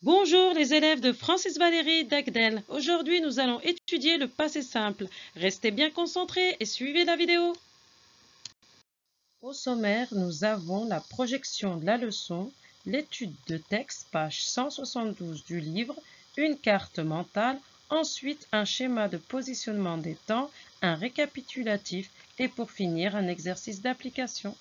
Bonjour les élèves de Francis Valéry d'Agdel. Aujourd'hui, nous allons étudier le passé simple. Restez bien concentrés et suivez la vidéo. Au sommaire, nous avons la projection de la leçon, l'étude de texte, page 172 du livre, une carte mentale, ensuite un schéma de positionnement des temps, un récapitulatif et pour finir un exercice d'application.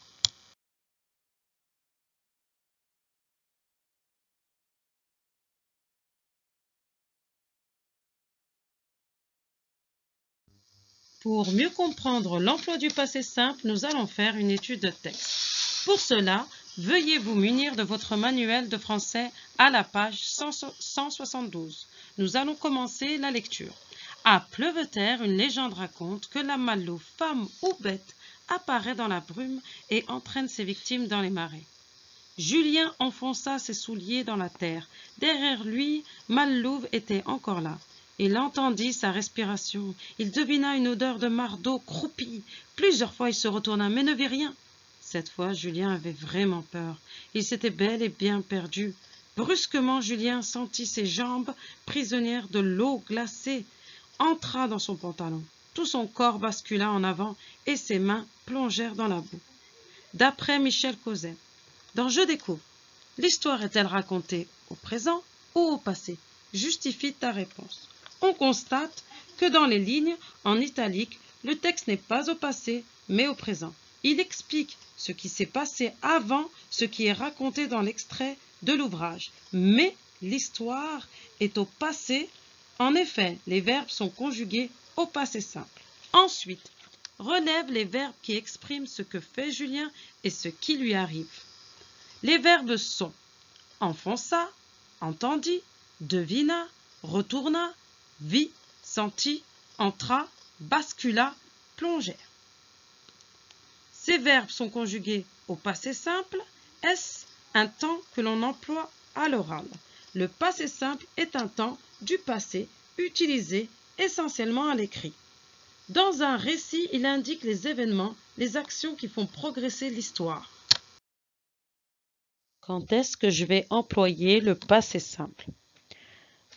Pour mieux comprendre l'emploi du passé simple, nous allons faire une étude de texte. Pour cela, veuillez vous munir de votre manuel de français à la page 172. Nous allons commencer la lecture. À Pleuveterre, une légende raconte que la Malo, femme ou bête, apparaît dans la brume et entraîne ses victimes dans les marais. Julien enfonça ses souliers dans la terre. Derrière lui, Mallouve était encore là. Il entendit sa respiration. Il devina une odeur de mardeau croupi. Plusieurs fois il se retourna, mais ne vit rien. Cette fois, Julien avait vraiment peur. Il s'était bel et bien perdu. Brusquement, Julien sentit ses jambes prisonnières de l'eau glacée. Entra dans son pantalon. Tout son corps bascula en avant et ses mains plongèrent dans la boue. D'après Michel Causet. Dans Je découvre, l'histoire est-elle racontée au présent ou au passé? Justifie ta réponse. On constate que dans les lignes en italique, le texte n'est pas au passé, mais au présent. Il explique ce qui s'est passé avant ce qui est raconté dans l'extrait de l'ouvrage. Mais l'histoire est au passé. En effet, les verbes sont conjugués au passé simple. Ensuite, relève les verbes qui expriment ce que fait Julien et ce qui lui arrive. Les verbes sont enfonça, entendit, devina, retourna, vit, sentit, entra, bascula, plongèrent. Ces verbes sont conjugués au passé simple. Est-ce un temps que l'on emploie à l'oral? Le passé simple est un temps du passé utilisé essentiellement à l'écrit. Dans un récit, il indique les événements, les actions qui font progresser l'histoire. Quand est-ce que je vais employer le passé simple?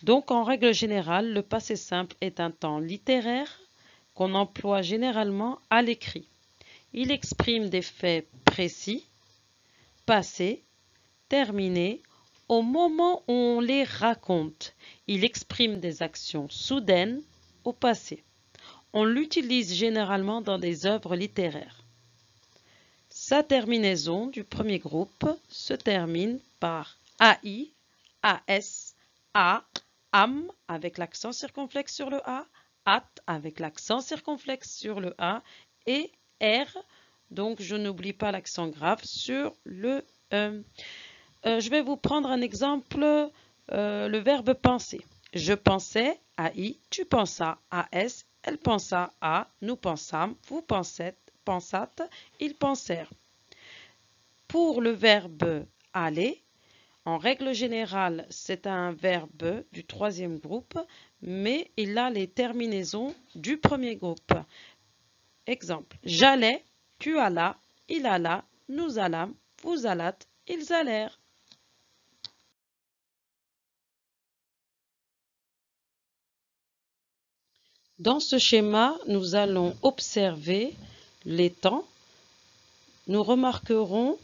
Donc, en règle générale, le passé simple est un temps littéraire qu'on emploie généralement à l'écrit. Il exprime des faits précis, passés, terminés, au moment où on les raconte. Il exprime des actions soudaines au passé. On l'utilise généralement dans des œuvres littéraires. Sa terminaison du premier groupe se termine par AI, AS, A, AM avec l'accent circonflexe sur le A, AT avec l'accent circonflexe sur le A et R, donc je n'oublie pas l'accent grave sur le E. Je vais vous prendre un exemple, le verbe penser. Je pensais, AI, tu pensas, AS, elle pensa, A, nous pensâmes, vous pensâtes, ils pensèrent. Pour le verbe aller, en règle générale, c'est un verbe du troisième groupe, mais il a les terminaisons du premier groupe. Exemple, j'allais, tu allas, il alla, nous allâmes, vous allâtes, ils allèrent. Dans ce schéma, nous allons observer les temps. Nous remarquerons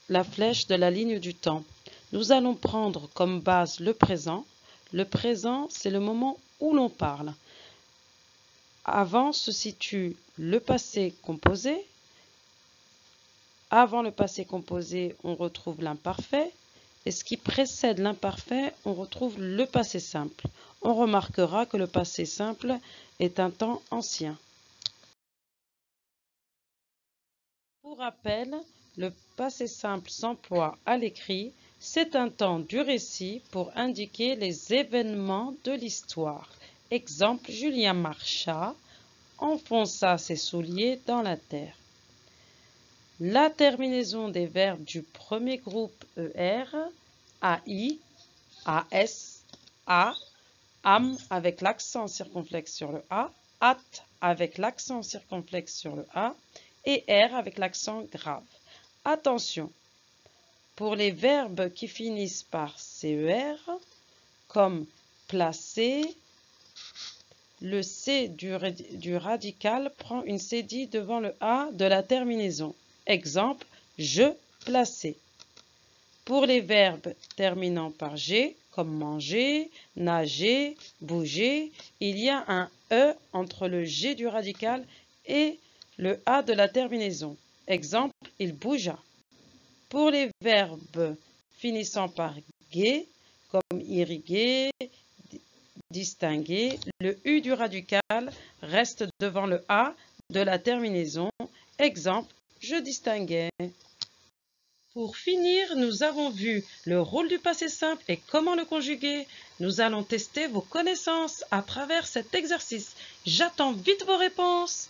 la flèche de la ligne du temps. Nous allons prendre comme base le présent. Le présent, c'est le moment où l'on parle. Avant se situe le passé composé. Avant le passé composé, on retrouve l'imparfait. Et ce qui précède l'imparfait, on retrouve le passé simple. On remarquera que le passé simple est un temps ancien. Pour rappel, le passé simple s'emploie à l'écrit. C'est un temps du récit pour indiquer les événements de l'histoire. Exemple, Julien marcha, enfonça ses souliers dans la terre. La terminaison des verbes du premier groupe ER, AI, AS, A, AM avec l'accent circonflexe sur le A, AT avec l'accent circonflexe sur le A et R avec l'accent grave. Attention, Pour les verbes qui finissent par CER, comme placer, le C du radical prend une cédille devant le A de la terminaison. Exemple, je plaçais. Pour les verbes terminant par G, comme manger, nager, bouger, il y a un E entre le G du radical et le A de la terminaison. Exemple, il bougea. Pour les verbes finissant par G, comme irriguer, distinguer, le U du radical reste devant le A de la terminaison. Exemple, je distinguais. Pour finir, nous avons vu le rôle du passé simple et comment le conjuguer. Nous allons tester vos connaissances à travers cet exercice. J'attends vite vos réponses.